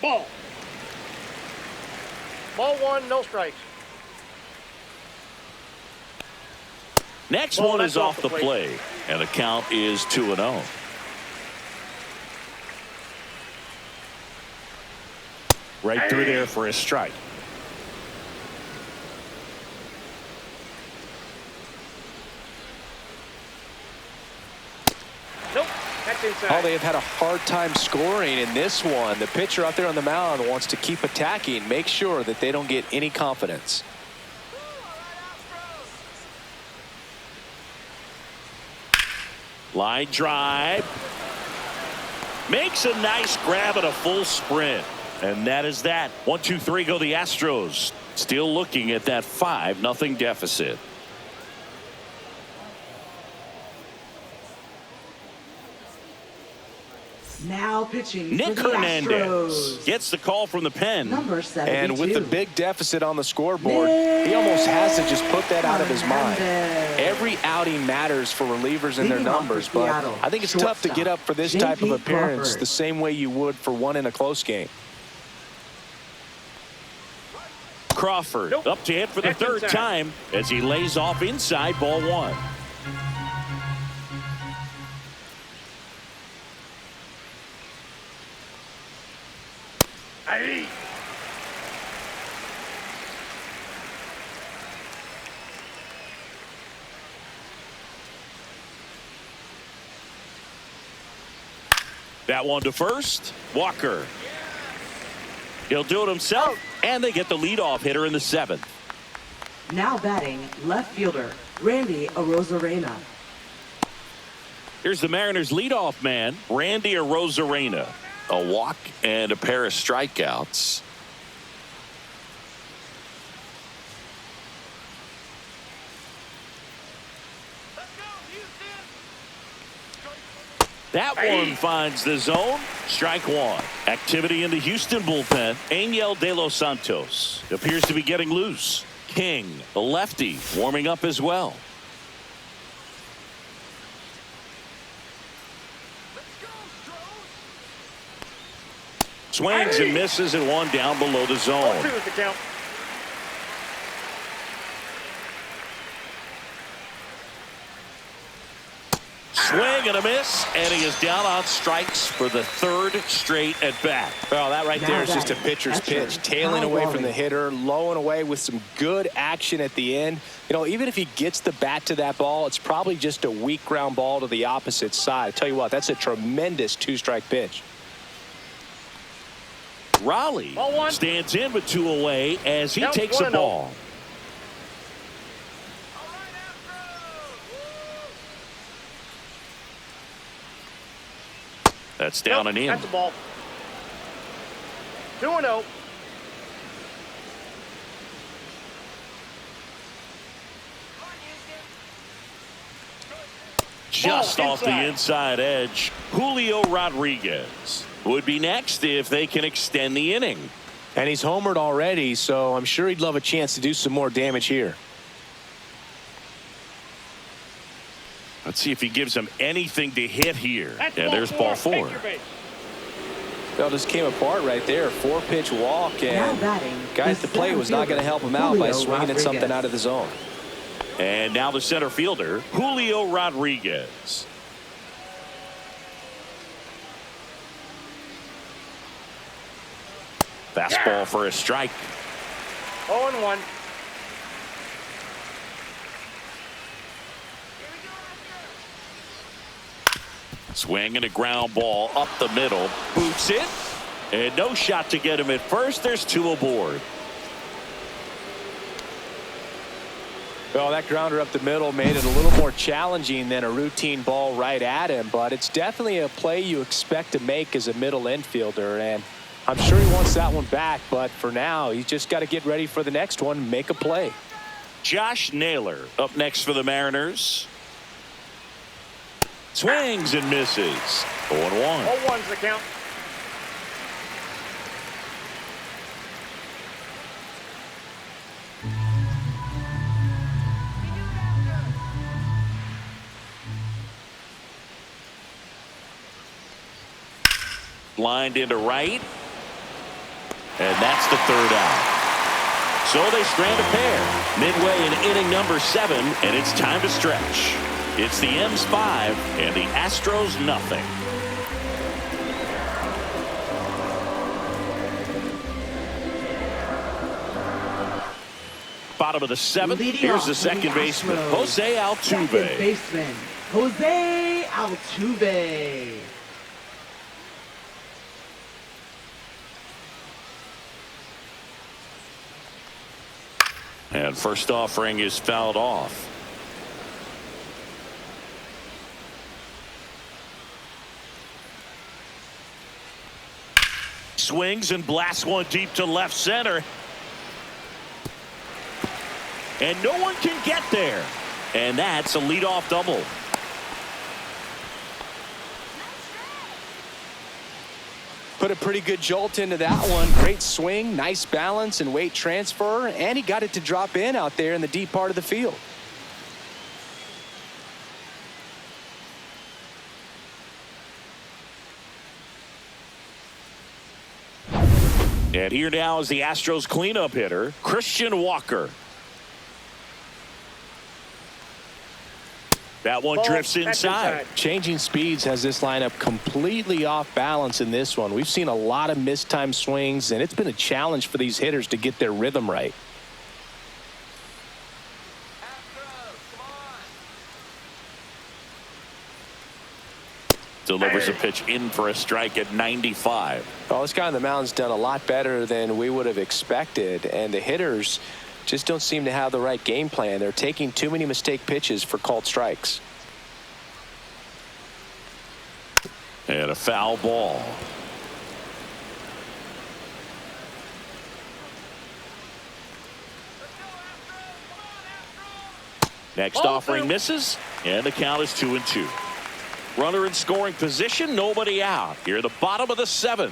Ball. Ball 1, no strikes. Next Well, one is that's off the play, and the count is 2-0. Right through there for a strike. Nope, that's inside. Oh, they have had a hard time scoring in this one. The pitcher out there on the mound wants to keep attacking, make sure that they don't get any confidence. Line drive. Makes a nice grab at a full sprint. And that is that. 1, 2, 3 go the Astros. Still looking at that 5-0 deficit. Now pitching Nick for the Hernandez Astros. gets the call from the pen. Number 72. And with the big deficit on the scoreboard, he almost has to just put that out of his mind. Every outing matters for relievers and their Leading off numbers, for but Seattle, I think it's tough to get up for this type of J.P. appearance Crawford. the same way you would for one in a close game. Crawford Nope. up to hit for the That's third inside. time as he lays off inside, ball 1. That one to first. Walker. He'll do it himself, and they get the leadoff hitter in the 7th. Now batting, left fielder, Randy Arozarena. Here's the Mariners' leadoff man, Randy Arozarena. A walk and a pair of strikeouts. That one finds the zone. Strike one. Activity in the Houston bullpen. Angel De Los Santos appears to be getting loose. King, the lefty, warming up as well. Swings and misses and one down below the zone. 2 is the count. Swing and a miss, and he is down on strikes for the 3rd straight at bat. Well, that right there is just a pitcher's pitch, tailing away from the hitter, low and away with some good action at the end. You know, even if he gets the bat to that ball, it's probably just a weak ground ball to the opposite side. I tell you what, that's a tremendous 2-strike pitch. Raleigh stands in with 2 away as he Count takes a ball. That's down and in. That's a ball. 2-0. Just off the inside edge. Julio Rodriguez would be next if they can extend the inning. And he's homered already, so I'm sure he'd love a chance to do some more damage here. Let's see if he gives them anything to hit here. Yeah, there's ball 4. Well, just came apart right there. 4-pitch walk, and guy at the plate was not going to help him out by swinging at something out of the zone. And now the center fielder, Julio Rodriguez. Fastball for a strike. 0-1. Swing and a ground ball up the middle. Boots it. And no shot to get him at first. There's 2 aboard. Well, that grounder up the middle made it a little more challenging than a routine ball right at him, but it's definitely a play you expect to make as a middle infielder, and I'm sure he wants that one back, but for now, he's just got to get ready for the next one, make a play. Josh Naylor up next for the Mariners. Swings and misses. 0-1. 0-1's the count. Lined into right. And that's the 3rd out. So they strand a pair midway in inning number 7, and it's time to stretch. It's the M's 5 and the Astros nothing. Bottom of the 7th. Here's the second baseman, Jose Altuve. Second baseman, Jose Altuve. And first offering is fouled off. Swings and blasts one deep to left center. And no one can get there. And that's a leadoff double. Put a pretty good jolt into that one. Great swing, nice balance and weight transfer, and he got it to drop in out there in the deep part of the field. And here now is the Astros cleanup hitter, Christian Walker. That one drifts inside. Changing speeds has this lineup completely off balance in this one. We've seen a lot of mistimed swings, and it's been a challenge for these hitters to get their rhythm right. delivers a pitch in for a strike at 95. Well, this guy on the mound's done a lot better than we would have expected, and the hitters just don't seem to have the right game plan. They're taking too many mistake pitches for called strikes. And a foul ball. Next offering misses, and the count is 2-2. Runner in scoring position, nobody out. Here at the bottom of the 7th.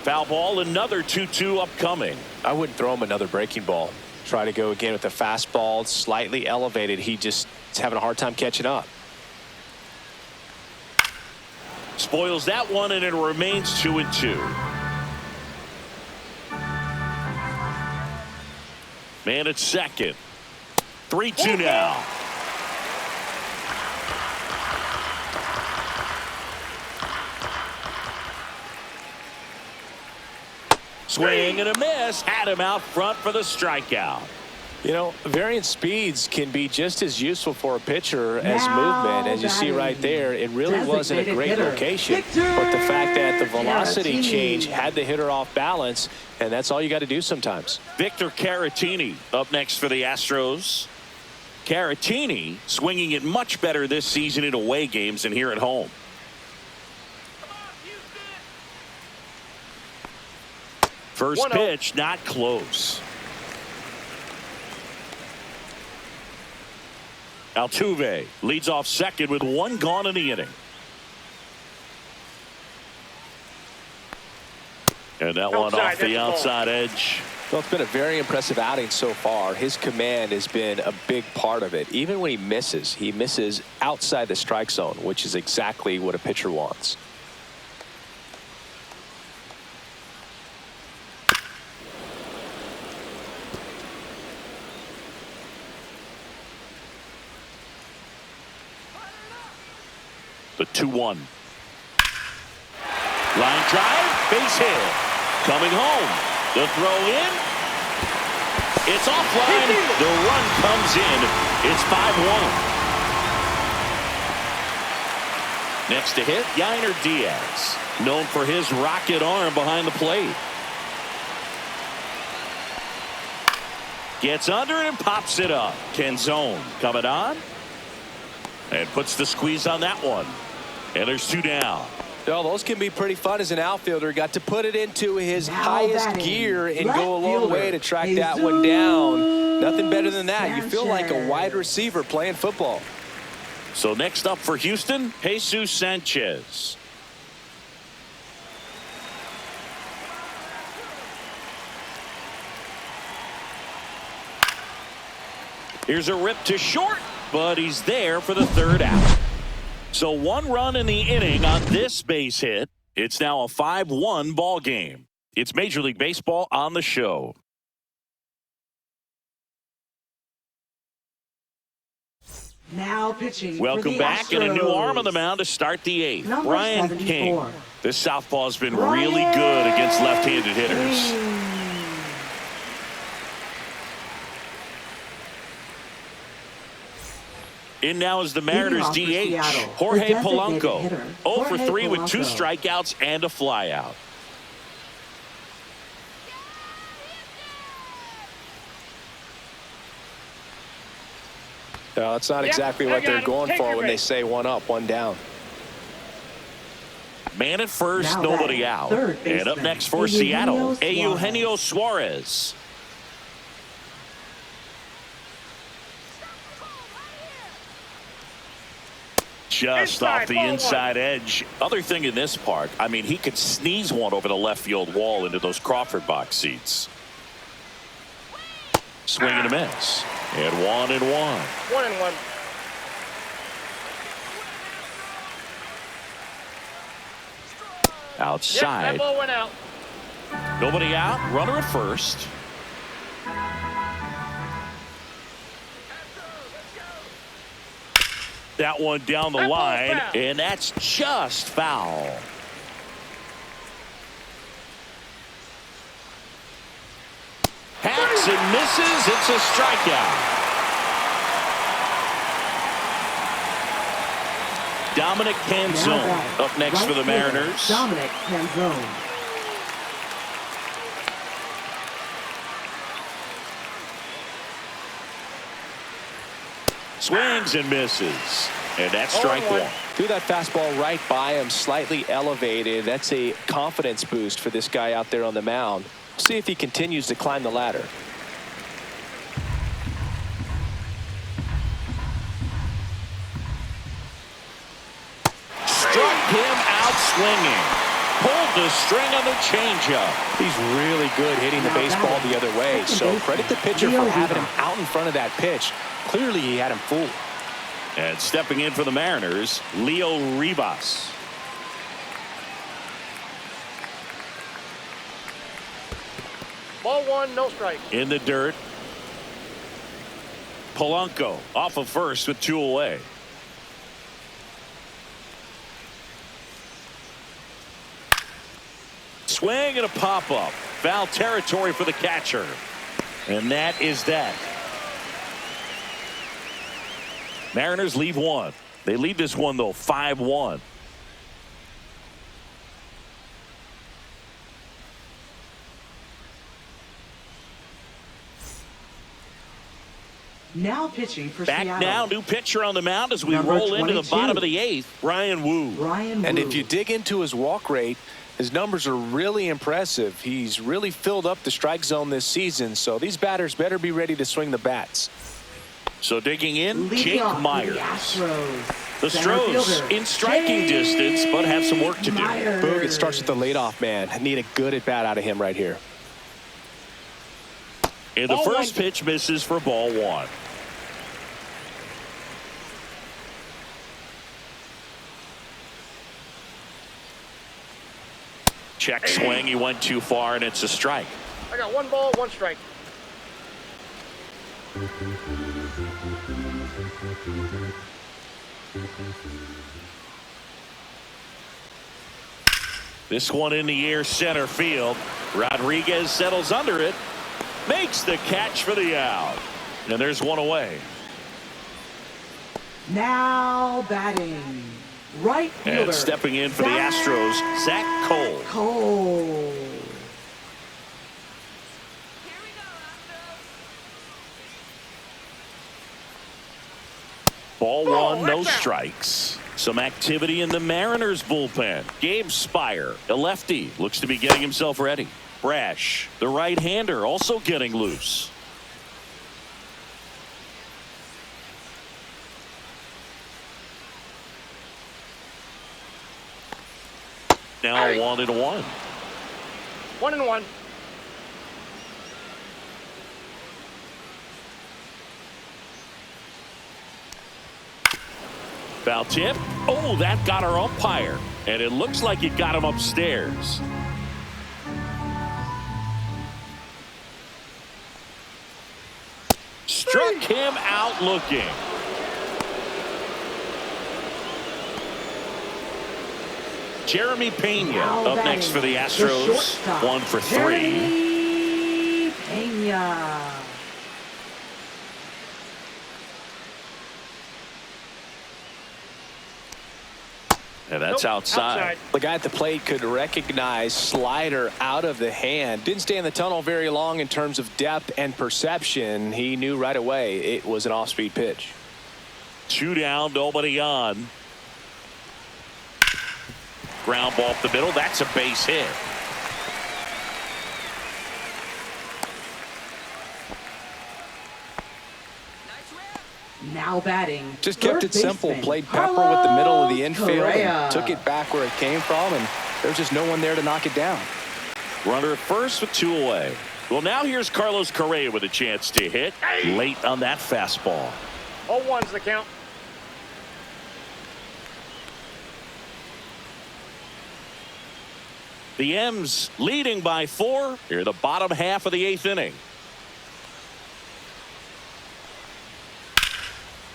Foul ball, another 2-2 upcoming. I wouldn't throw him another breaking ball. Try to go again with the fastball, slightly elevated. He just is having a hard time catching up. Spoils that one, and it remains 2-2. Man at second. 3-2 now. Swing and a miss. Had him out front for the strikeout. You know, varying speeds can be just as useful for a pitcher as movement. As you see right there, it really wasn't a great location. But the fact that the velocity change had the hitter off balance, and that's all you got to do sometimes. Victor Caratini up next for the Astros. Caratini swinging it much better this season in away games than here at home. First pitch, not close. Altuve leads off second with one gone in the inning. And that one off the outside edge. Well, it's been a very impressive outing so far. His command has been a big part of it. Even when he misses outside the strike zone, which is exactly what a pitcher wants. The 2-1. Line drive, base hit. Coming home. The throw in. It's offline. The run comes in. It's 5-1. Next to hit, Yainer Diaz. Known for his rocket arm behind the plate. Gets under it and pops it up. Canzone coming on. And puts the squeeze on that one. And there's 2 down. Well, those can be pretty fun as an outfielder. Got to put it into his highest gear and go a long way to track that one down. Nothing better than that. You feel like a wide receiver playing football. So next up for Houston, Jesus Sanchez. Here's a rip to short, but he's there for the 3rd out. So 1 run in the inning on this base hit. It's now a 5-1 ball game. It's Major League Baseball on the show. Now pitching. Welcome back, and a new arm on the mound to start the 8th. Number Ryan 74. King. This southpaw has been really good against left-handed hitters. In now is the Mariners DH, Jorge Polanco. 0 for 3 with 2 strikeouts and a flyout. No, that's not exactly what they're going for when they say 1 up, 1 down. Man at first, nobody out. And up next for Seattle, Eugenio Suarez. Just off the inside edge. Other thing in this park, I mean, he could sneeze one over the left field wall into those Crawford box seats. Swing and a miss. And 1-1. 1-1. Outside. Yep, that ball went out. Nobody out. Runner at first. That one down the line, and that's just foul. Hacks and misses. It's a strikeout. Dominic Now Canzone batting, up next right for the fielder, Mariners. Dominic Canzone. Swings and misses. And that's strike 0-1. one. Threw that fastball right by him, slightly elevated. That's a confidence boost for this guy out there on the mound. See if he continues to climb the ladder. Struck him out swinging. Pulled the string on the changeup. He's really good hitting the Now baseball batting, the other way. second So baseman, credit the pitcher Mlb for having him Envivo. out in front of that pitch. Clearly he had him fooled. And stepping in for the Mariners, Leo Rivas. Ball one, no strike. In the dirt. Polanco off of first with 2 away. Swing and a pop-up. Foul territory for the catcher. And that is that. Mariners leave one. They lead this one, though, 5-1. Now pitching for Back Seattle. now, new pitcher on the mound as we Number roll into the 22. bottom of the 8th. Ryan Wu. Ryan And Wu. if you dig into his walk rate, his numbers are really impressive. He's really filled up the strike zone this season, so these batters better be ready to swing the bats. So digging in, Leading Jake off for Myers. The Astros. The Center Astros fielder, in striking Jake distance, but have some work to do. Myers. Boog, it starts with the leadoff man. Need a good at bat out of him right here. And the Ball first one. pitch misses for ball one. Check swing. He went too far, and it's a strike. I got 1 ball, 1 strike. This one in the air, center field. Rodriguez settles under it, makes the catch for the out. And there's one away. Now batting. Right fielder. And stepping in for the Zach Astros, Zach Cole. Cole. Ball Oh, one, no that's out. strikes. Some activity in the Mariners bullpen. Gabe Spire, a lefty, looks to be getting himself ready. Brash, the right-hander, also getting loose. Now 1-1. 1-1. Foul tip. Oh, that got our umpire. And it looks like it got him upstairs. Struck him out looking. Jeremy Pena Now up next for the batting, Astros. shortstop, 1 for 3. Jeremy Pena. And that's Nope, outside. The guy at the plate could recognize slider out of the hand. Didn't stay in the tunnel very long in terms of depth and perception. He knew right away it was an off-speed pitch. 2 down, nobody on. Ground ball up the middle. That's a base hit. Now batting. Just kept third it simple. baseman, Played pepper with the middle of the infield. Correa. And took it back where it came from, and there's just no one there to knock it down. Runner at first with 2 away. Well, now here's Carlos Correa with a chance to hit late on that fastball. 0-1's the count. The M's leading by 4 here the bottom half of the 8th inning.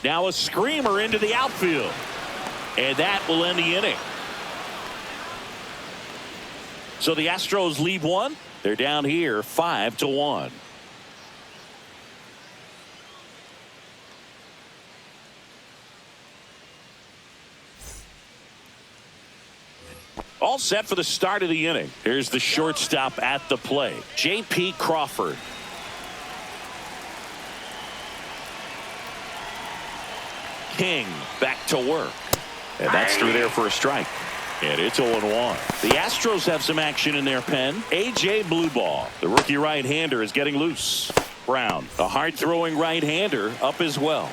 Now a screamer into the outfield. And that will end the inning. So the Astros lead 1. They're down here 5-1. All set for the start of the inning. Here's the shortstop at the plate, J.P. Crawford. King back to work. And that's through there for a strike. And it's 0-1. The Astros have some action in their pen. A.J. Blueball, the rookie right-hander, is getting loose. Brown, a hard-throwing right-hander, up as well.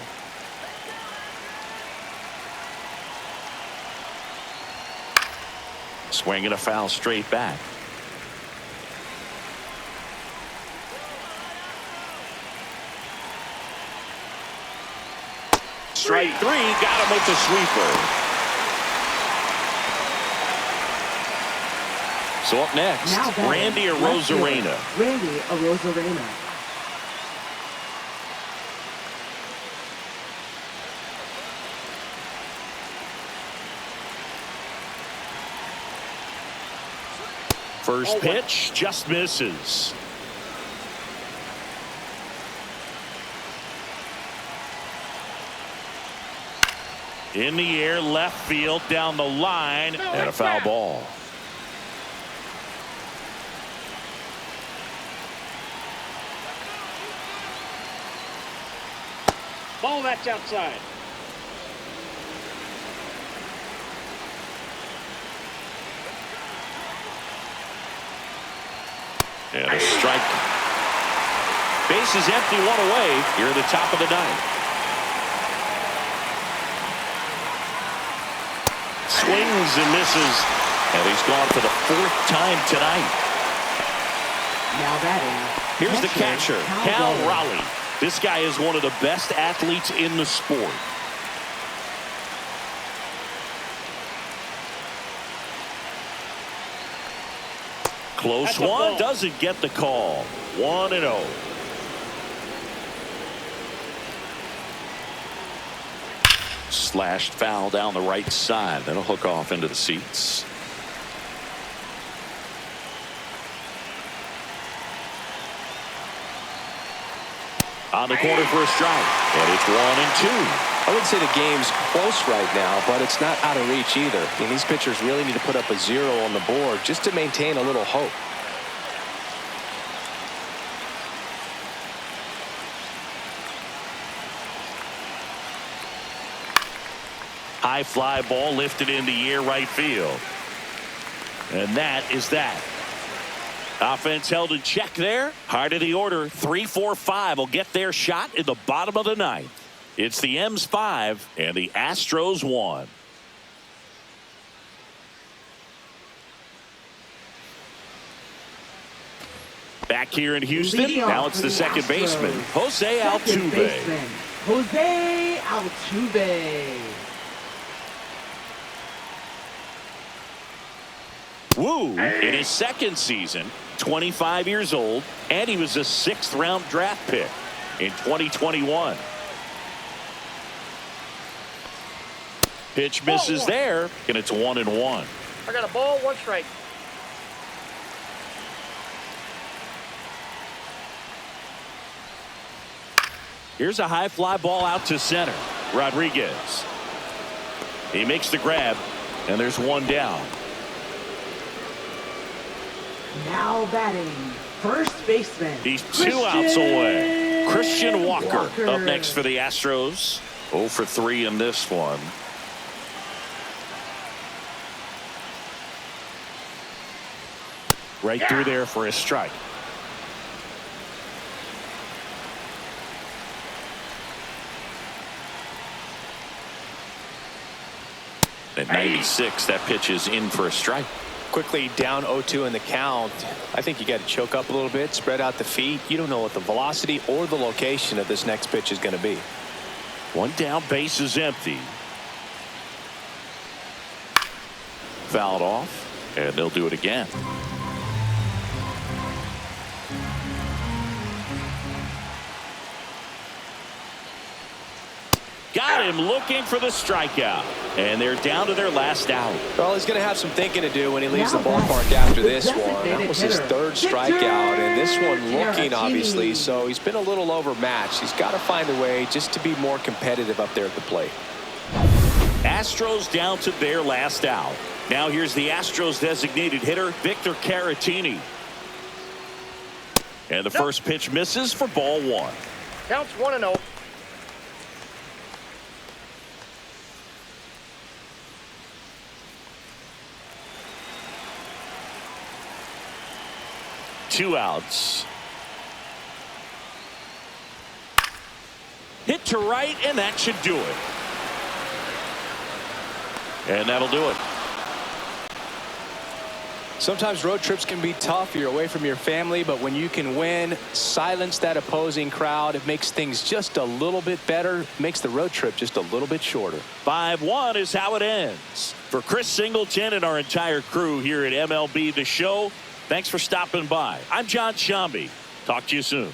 Swing and a foul straight back. Strike three, got him with the sweeper. So up next, Randy Arozarena. Randy Arozarena. First pitch just misses. In the air, left field, down the line, and a foul ball. Ball, that's outside. And a strike. Base is empty, one away. Here at the top of the ninth. Swings and misses. And he's gone for the fourth time tonight. Now batting. Here's the catcher, Cal Raleigh. This guy is one of the best athletes in the sport. Close one, doesn't get the call. 1-0. Slashed foul down the right side. That'll hook off into the seats. On the corner for a strike. And it's 1-2. I wouldn't say the game's close right now, but it's not out of reach either. I mean, these pitchers really need to put up a 0 on the board just to maintain a little hope. High fly ball lifted in the air right field. And that is that. Offense held in check there. Heart of the order, 3-4-5 will get their shot in the bottom of the ninth. It's the M's 5 and the Astros 1. Back here in Houston, now it's the second baseman, Jose Altuve. Jose Altuve. Woo, in his second season, 25 years old, and he was a 6th-round draft pick in 2021. Pitch misses there, and it's 1-1. I got a ball, 1 strike. Here's a high fly ball out to center. Rodriguez. He makes the grab, and there's 1 down. Now batting, first baseman. He's 2 outs away. Christian Walker up next for the Astros. 0 for 3 in this one. Right through there for a strike. At 96, that pitch is in for a strike. Quickly down 0-2 in the count. I think you got to choke up a little bit, spread out the feet. You don't know what the velocity or the location of this next pitch is going to be. 1 down, base is empty. Fouled off, and they'll do it again. Got him looking for the strikeout. And they're down to their last out. Well, he's going to have some thinking to do when he leaves the ballpark after this one. That was his 3rd strikeout, and this one looking obviously, so he's been a little overmatched. He's got to find a way just to be more competitive up there at the plate. Astros down to their last out. Now here's the Astros designated hitter, Victor Caratini. And the first pitch misses for ball one. Counts 1-0. Two outs. Hit to right, and that should do it. And that'll do it. Sometimes road trips can be tough. You're away from your family, but when you can win, silence that opposing crowd, it makes things just a little bit better, makes the road trip just a little bit shorter. 5-1 is how it ends. For Chris Singleton and our entire crew here at MLB The Show, thanks for stopping by. I'm John Shambi. Talk to you soon.